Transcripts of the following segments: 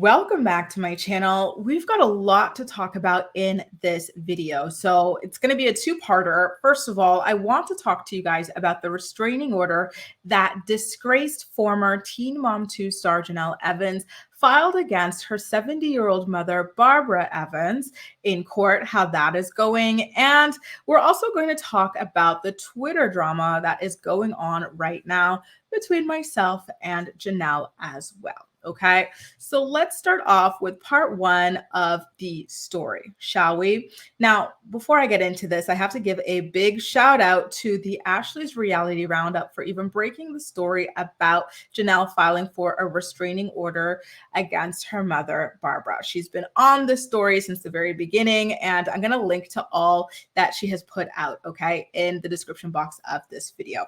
Welcome back to my channel. We've got a lot to talk about in this video. So it's going to be a two-parter. First of all, I want to talk to you guys about the restraining order that disgraced former Teen Mom 2 star Jenelle Evans filed against her 70-year-old mother, Barbara Evans, in court, how that is going. And we're also going to talk about the Twitter drama that is going on right now between myself and Jenelle as well. Okay, so let's start off with part one of the story, shall we? Now, before I get into this, I have to give a big shout out to the Ashley's Reality Roundup for even breaking the story about Jenelle filing for a restraining order against her mother, Barbara. She's been on this story since the very beginning, and I'm going to link to all that she has put out, okay, in the description box of this video.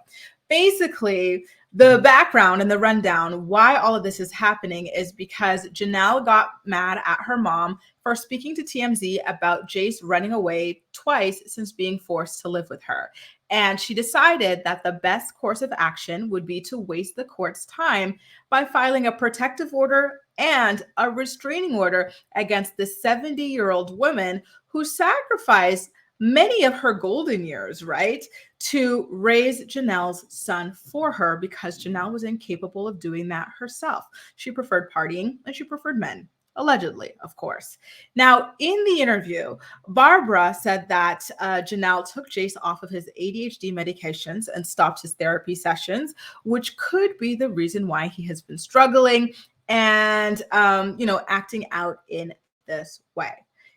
Basically, the background and the rundown, why all of this is happening is because Jenelle got mad at her mom for speaking to TMZ about Jace running away twice since being forced to live with her. And she decided that the best course of action would be to waste the court's time by filing a protective order and a restraining order against the 70-year-old woman who sacrificed many of her golden years, right, to raise Jenelle's son for her because Jenelle was incapable of doing that herself. She preferred partying and she preferred men, allegedly, of course. Now, in the interview, Barbara said that Jenelle took Jace off of his ADHD medications and stopped his therapy sessions, which could be the reason why he has been struggling and, acting out in this way.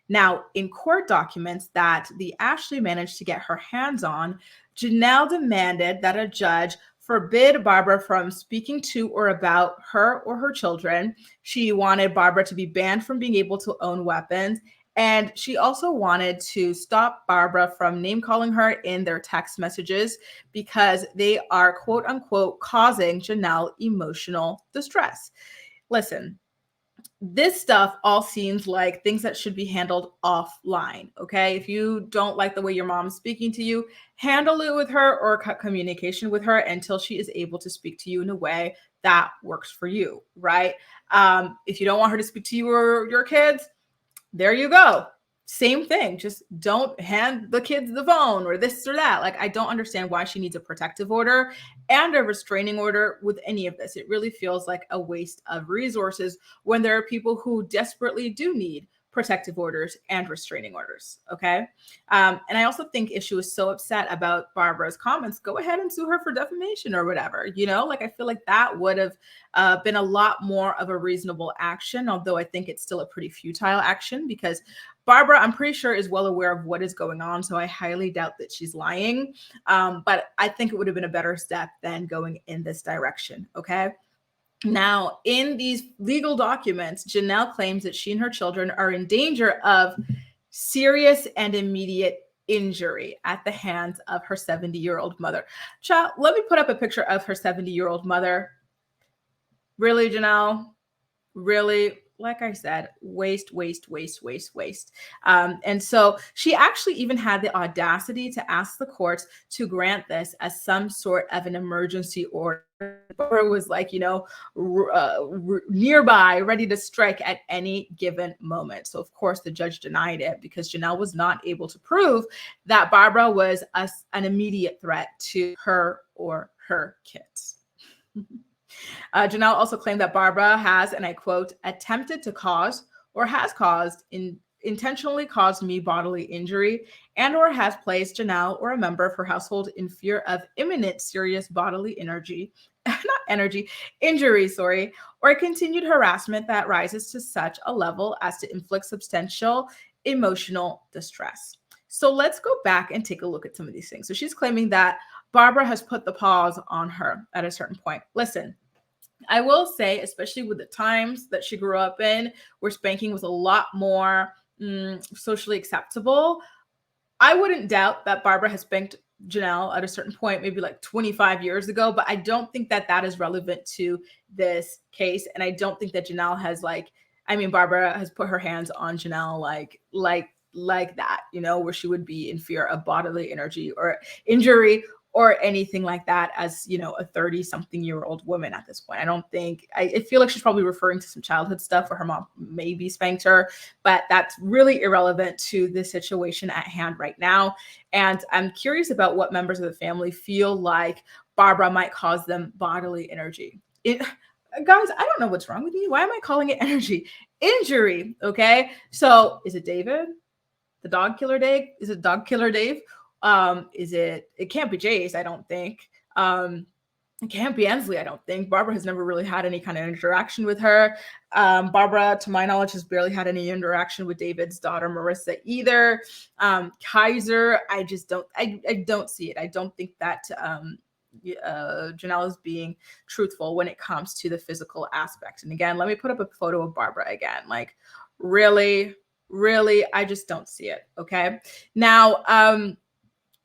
Now, in court documents that the Ashley managed to get her hands on, Jenelle demanded that a judge forbid Barbara from speaking to or about her or her children. She wanted Barbara to be banned from being able to own weapons. And she also wanted to stop Barbara from name calling her in their text messages because they are, quote unquote, causing Jenelle emotional distress. Listen, this stuff all seems like things that should be handled offline. Okay. If you don't like the way your mom's speaking to you, handle it with her or cut communication with her until she is able to speak to you in a way that works for you. Right. If you don't want her to speak to you or your kids, there you go. Same thing. Just don't hand the kids the phone or this or that. Like, I don't understand why she needs a protective order and a restraining order with any of this. It really feels like a waste of resources when there are people who desperately do need protective orders and restraining orders. Okay. And I also think if she was so upset about Barbara's comments, go ahead and sue her for defamation or whatever. I feel like that would have been a lot more of a reasonable action, although I think it's still a pretty futile action because Barbara, I'm pretty sure, is well aware of what is going on. So I highly doubt that she's lying. But I think it would have been a better step than going in this direction. Okay. Now, in these legal documents, Jenelle claims that she and her children are in danger of serious and immediate injury at the hands of her 70-year-old mother. Child, let me put up a picture of her 70-year-old mother. Really, Jenelle? Really? Like I said, waste. And so she actually even had the audacity to ask the courts to grant this as some sort of an emergency order. Or it was like, nearby, ready to strike at any given moment. So, of course, the judge denied it because Jenelle was not able to prove that Barbara was an immediate threat to her or her kids. Jenelle also claimed that Barbara has, and I quote, attempted to cause or has intentionally caused me bodily injury and or has placed Jenelle or a member of her household in fear of imminent serious bodily injury, or continued harassment that rises to such a level as to inflict substantial emotional distress. So let's go back and take a look at some of these things. So she's claiming that Barbara has put the pause on her at a certain point. Listen, I will say, especially with the times that she grew up in, where spanking was a lot more socially acceptable, I wouldn't doubt that Barbara has spanked Jenelle at a certain point, maybe like 25 years ago, but I don't think that that is relevant to this case. And I don't think that Jenelle has Barbara has put her hands on Jenelle like that, where she would be in fear of bodily injury or anything like that as, a 30-something-year-old woman at this point. I feel like she's probably referring to some childhood stuff where her mom maybe spanked her, but that's really irrelevant to the situation at hand right now. And I'm curious about what members of the family feel like Barbara might cause them bodily guys, I don't know what's wrong with you. Why am I calling it energy? Injury. Okay. So is it David? The dog killer Dave? Is it dog killer Dave? It can't be Jace, I don't think. It can't be Ensley, I don't think. Barbara has never really had any kind of interaction with her. Barbara, to my knowledge, has barely had any interaction with David's daughter, Marissa, either. Kaiser, I don't see it. I don't think that Jenelle is being truthful when it comes to the physical aspect. And again, let me put up a photo of Barbara again. Like, really, I just don't see it. Okay. Now,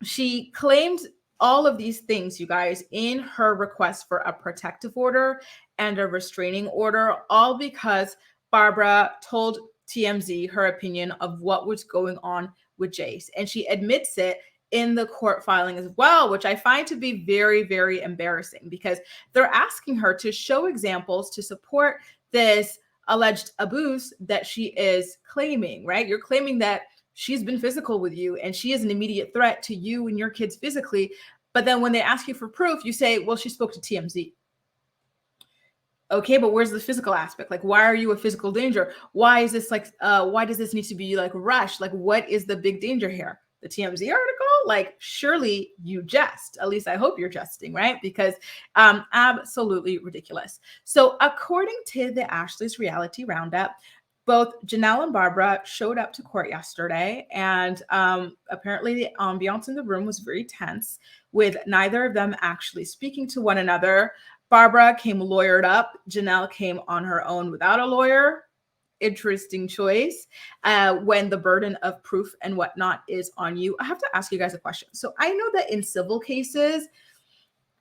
she claimed all of these things, you guys, in her request for a protective order and a restraining order, all because Barbara told TMZ her opinion of what was going on with Jace. And she admits it in the court filing as well, which I find to be very, very embarrassing, because they're asking her to show examples to support this alleged abuse that she is claiming, right? You're claiming that she's been physical with you and she is an immediate threat to you and your kids physically. But then when they ask you for proof, you say, well, she spoke to TMZ. Okay, but where's the physical aspect? Like, why are you a physical danger? Why is this why does this need to be like rushed? Like, what is the big danger here? The TMZ article? Like, surely you jest. At least I hope you're jesting, right? Because absolutely ridiculous. So according to the Ashley's Reality Roundup, both Jenelle and Barbara showed up to court yesterday, and apparently the ambiance in the room was very tense, with neither of them actually speaking to one another. Barbara came lawyered up. Jenelle came on her own without a lawyer. Interesting choice when the burden of proof and whatnot is on you. I have to ask you guys a question. So I know that in civil cases,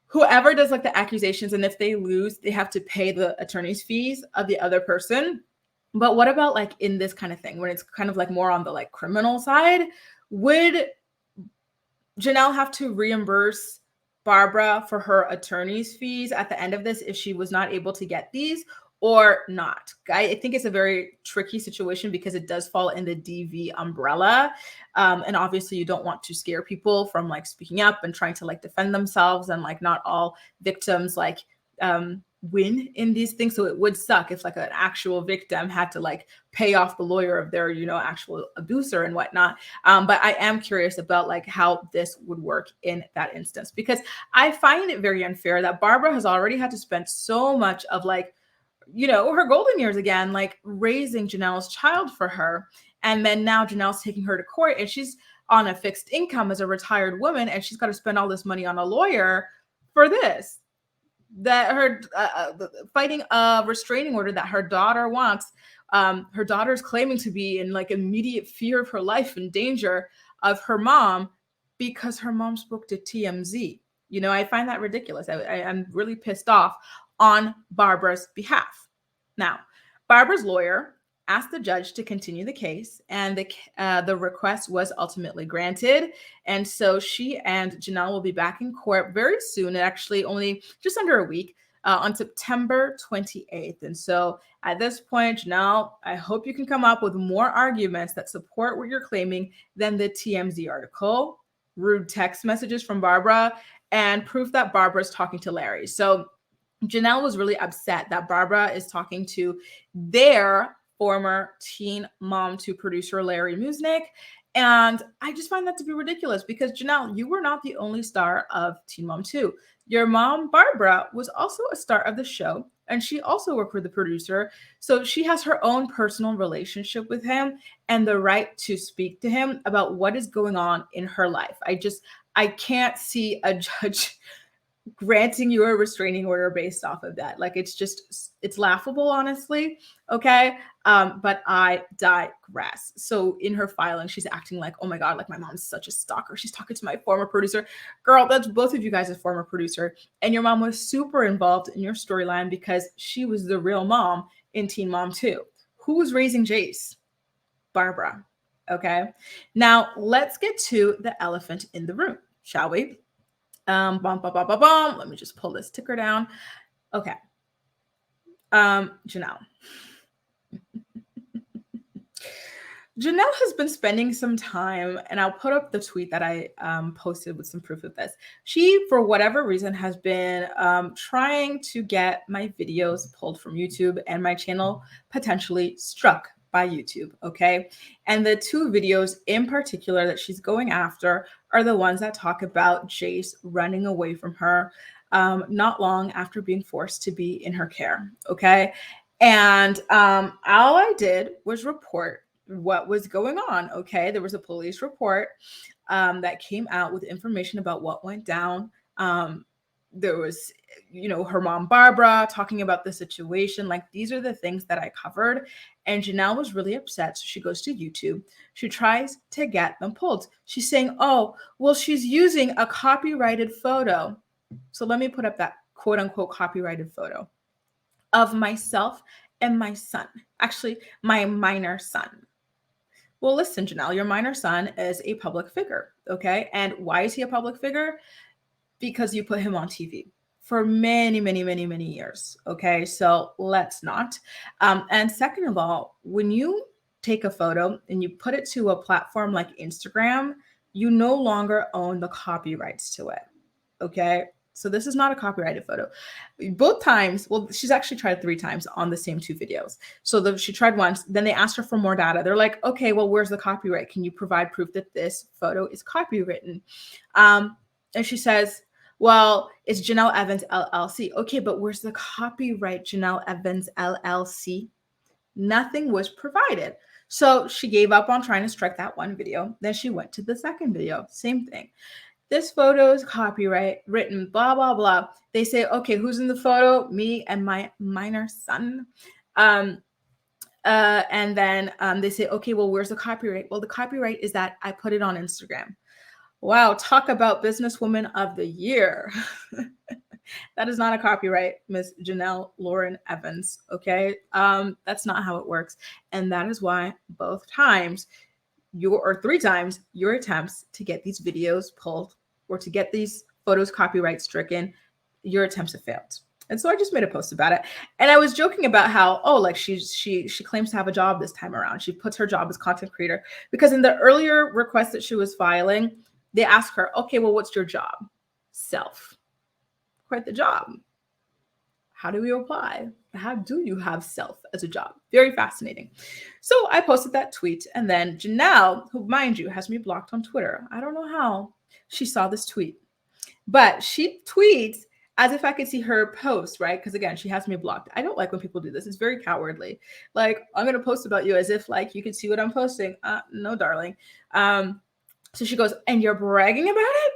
whoever does like the accusations, and if they lose, they have to pay the attorney's fees of the other person. But what about like in this kind of thing, when it's kind of like more on the like criminal side? Would Jenelle have to reimburse Barbara for her attorney's fees at the end of this if she was not able to get these, or not? I think it's a very tricky situation because it does fall in the DV umbrella. And obviously you don't want to scare people from like speaking up and trying to like defend themselves, and like not all victims like win in these things. So it would suck if like an actual victim had to like pay off the lawyer of their, actual abuser and whatnot. But I am curious about like how this would work in that instance, because I find it very unfair that Barbara has already had to spend so much of like, her golden years again, like raising Jenelle's child for her. And then now Jenelle's taking her to court and she's on a fixed income as a retired woman, and she's got to spend all this money on a lawyer for this. That her fighting a restraining order that her daughter wants. Her daughter's claiming to be in like immediate fear of her life and danger of her mom because her mom spoke to TMZ. I find that ridiculous. I'm really pissed off on Barbara's behalf. Now, Barbara's lawyer asked the judge to continue the case, and the request was ultimately granted. And so she and Jenelle will be back in court very soon, actually only just under a week, on September 28th. And so at this point, Jenelle, I hope you can come up with more arguments that support what you're claiming than the TMZ article, rude text messages from Barbara, and proof that Barbara's talking to Larry. So Jenelle was really upset that Barbara is talking to their former Teen Mom 2 producer, Larry Musnick. And I just find that to be ridiculous because, Jenelle, you were not the only star of Teen Mom 2. Your mom, Barbara, was also a star of the show, and she also worked with the producer. So she has her own personal relationship with him and the right to speak to him about what is going on in her life. I can't see a judge granting you a restraining order based off of that. Like, it's laughable, honestly. Okay. But I digress. So in her filing, she's acting like, oh my God, like my mom's such a stalker. She's talking to my former producer. Girl, that's both of you guys' former producer. And your mom was super involved in your storyline because she was the real mom in Teen Mom 2. Who was raising Jace? Barbara. Okay. Now let's get to the elephant in the room, shall we? Let me just pull this ticker down. Okay. Jenelle. Jenelle has been spending some time, and I'll put up the tweet that I posted with some proof of this. She, for whatever reason, has been trying to get my videos pulled from YouTube and my channel potentially struck by YouTube. Okay. And the two videos in particular that she's going after are the ones that talk about Jace running away from her not long after being forced to be in her care. Okay. And all I did was report what was going on. Okay. There was a police report that came out with information about what went down. There was, her mom, Barbara, talking about the situation. Like, these are the things that I covered. And Jenelle was really upset. So she goes to YouTube. She tries to get them pulled. She's saying, oh, well, she's using a copyrighted photo. So let me put up that quote unquote copyrighted photo of myself and my son, actually my minor son. Well, listen, Jenelle, your minor son is a public figure, okay? And why is he a public figure? Because you put him on TV for many, many, many, many years, okay? So let's not. And second of all, when you take a photo and you put it to a platform like Instagram, you no longer own the copyrights to it, okay? So this is not a copyrighted photo. Both times, well, she's actually tried 3 times on the same 2 videos. So she tried once, then they asked her for more data. They're like, okay, well, where's the copyright? Can you provide proof that this photo is copywritten? And she says, well, it's Jenelle Evans LLC. Okay, but where's the copyright, Jenelle Evans LLC? Nothing was provided. So she gave up on trying to strike that one video. Then she went to the second video, same thing. This photo is copyright written, blah, blah, blah. They say, okay, who's in the photo? Me and my minor son. And then they say, okay, well, where's the copyright? Well, the copyright is that I put it on Instagram. Wow, talk about businesswoman of the year. That is not a copyright, Miss Jenelle Lauren Evans, okay? That's not how it works. And that is why both times, 3 times, your attempts to get these videos pulled or to get these photos copyright stricken, your attempts have failed. And so I just made a post about it. And I was joking about how, she claims to have a job this time around. She puts her job as content creator because in the earlier request that she was filing, they asked her, okay, well, what's your job? Self. Quite the job. How do we apply? How do you have self as a job? Very fascinating. So I posted that tweet, and then Jenelle, who, mind you, has me blocked on Twitter. I don't know how she saw this tweet, but she tweets as if I could see her post, right? Because again, she has me blocked. I don't like when people do this. It's very cowardly. Like, I'm going to post about you as if like you can see what I'm posting. No, darling. So she goes, and you're bragging about it?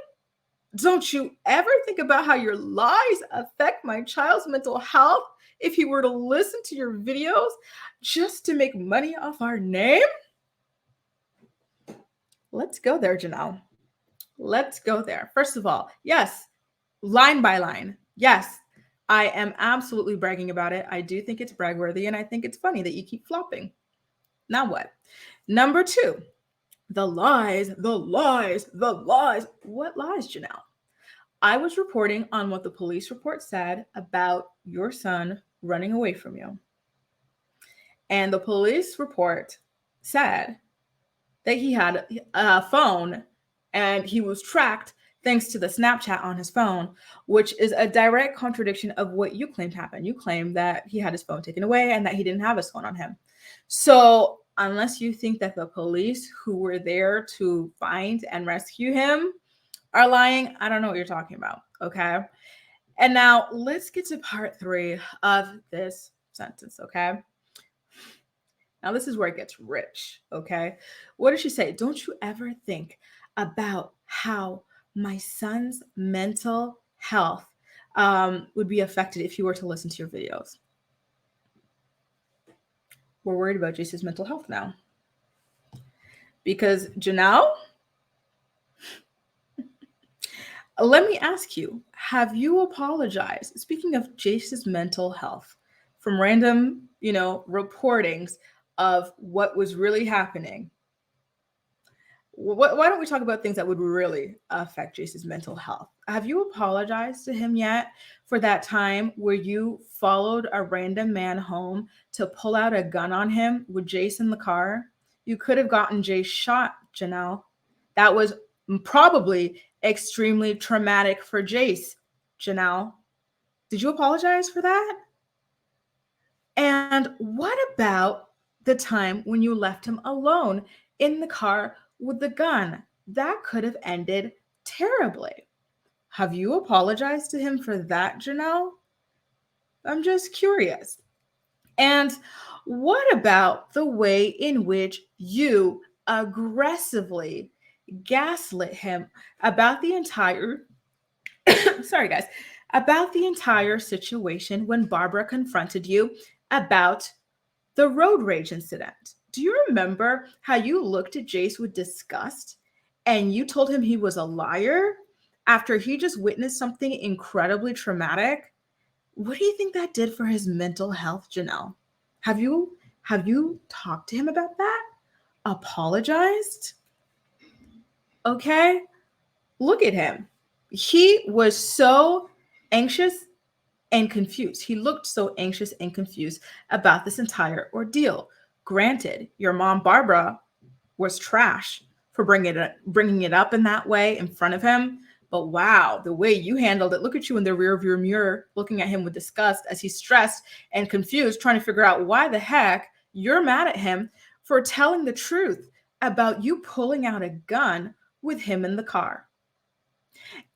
Don't you ever think about how your lies affect my child's mental health if he were to listen to your videos just to make money off our name? Let's go there, Jenelle. Let's go there. First of all, yes, line by line. Yes, I am absolutely bragging about it. I do think it's bragworthy, and I think it's funny that you keep flopping. Now what? Number 2, the lies, the lies, the lies. What lies, Jenelle? I was reporting on what the police report said about your son running away from you. And the police report said that he had a phone and he was tracked thanks to the Snapchat on his phone, which is a direct contradiction of what you claimed happened. You claimed that he had his phone taken away and that he didn't have his phone on him. So unless you think that the police who were there to find and rescue him are lying, I don't know what you're talking about, okay? And now let's get to part 3 of this sentence, okay? Now this is where it gets rich, okay? What does she say? Don't you ever think about how my son's mental health would be affected if you were to listen to your videos? We're worried about Jace's mental health now. Because Jenelle, let me ask you, have you apologized? Speaking of Jace's mental health, from random, reportings of what was really happening, why don't we talk about things that would really affect Jace's mental health? Have you apologized to him yet for that time where you followed a random man home to pull out a gun on him with Jace in the car? You could have gotten Jace shot, Jenelle. That was probably extremely traumatic for Jace, Jenelle. Did you apologize for that? And what about the time when you left him alone in the car with the gun? That could have ended terribly. Have you apologized to him for that, Jenelle? I'm just curious. And what about the way in which you aggressively gaslit him about the entire sorry guys, about the entire situation when Barbara confronted you about the road rage incident? Do you remember how you looked at Jace with disgust and you told him he was a liar after he just witnessed something incredibly traumatic? What do you think that did for his mental health, Jenelle? Have you talked to him about that? Apologized? Okay? Look at him. He was so anxious and confused. He looked so anxious and confused about this entire ordeal. Granted, your mom, Barbara, was trash for bringing it up in that way in front of him. But wow, the way you handled it, look at you in the rear view mirror, looking at him with disgust as he's stressed and confused, trying to figure out why the heck you're mad at him for telling the truth about you pulling out a gun with him in the car.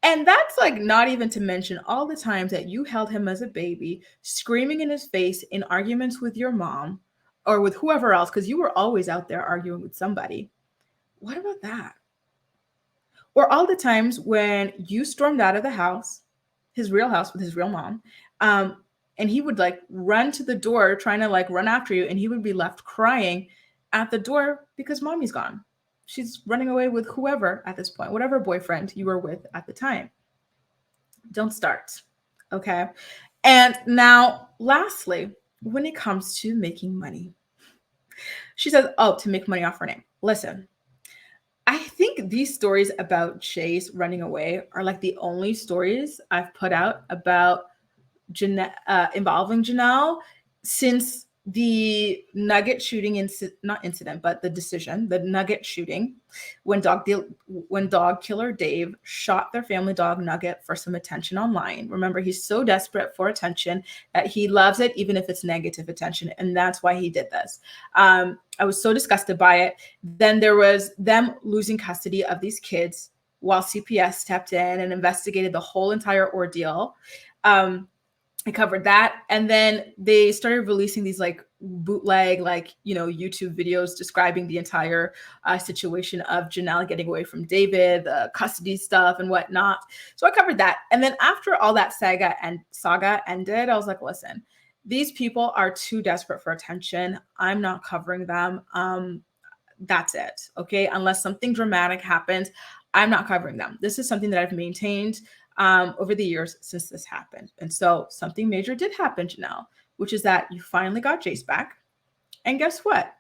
And that's like not even to mention all the times that you held him as a baby, screaming in his face in arguments with your mom or with whoever else, because you were always out there arguing with somebody. What about that? Or all the times when you stormed out of the house, his real house with his real mom, and he would like run to the door trying to like run after you, and he would be left crying at the door because mommy's gone. She's running away with whoever at this point, whatever boyfriend you were with at the time. Don't start. Okay. And now, lastly, when it comes to making money, she says, oh, to make money off her name. Listen, I think these stories about Jace running away are like the only stories I've put out about involving Jenelle since the Nugget shooting not incident, but the decision, the Nugget shooting, when dog killer Dave shot their family dog Nugget for some attention online. Remember, he's so desperate for attention that he loves it, even if it's negative attention, and that's why he did this. I was so disgusted by it. Then there was them losing custody of these kids while CPS stepped in and investigated the whole entire ordeal. I covered that. And then they started releasing these like bootleg, like, YouTube videos describing the entire situation of Jenelle getting away from David, the custody stuff and whatnot. So I covered that. And then after all that saga ended, I was like, listen, these people are too desperate for attention. I'm not covering them. That's it. Okay. Unless something dramatic happens, I'm not covering them. This is something that I've maintained over the years since this happened. And so something major did happen, Jenelle, which is that you finally got Jace back. And guess what?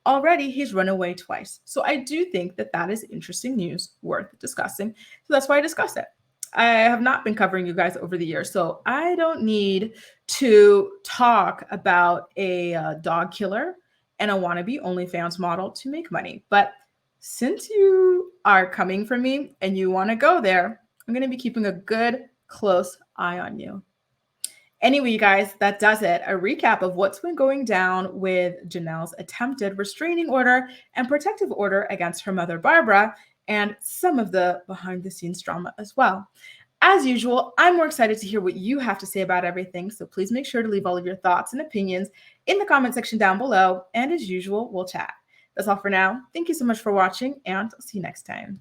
Already he's run away twice. So I do think that that is interesting news worth discussing. So that's why I discussed it. I have not been covering you guys over the years, so I don't need to talk about a dog killer and a wannabe OnlyFans model to make money. But since you are coming for me and you want to go there, I'm going to be keeping a good, close eye on you. Anyway, you guys, that does it. A recap of what's been going down with Jenelle's attempted restraining order and protective order against her mother, Barbara, and some of the behind-the-scenes drama as well. As usual, I'm more excited to hear what you have to say about everything, so please make sure to leave all of your thoughts and opinions in the comment section down below, and as usual, we'll chat. That's all for now. Thank you so much for watching, and I'll see you next time.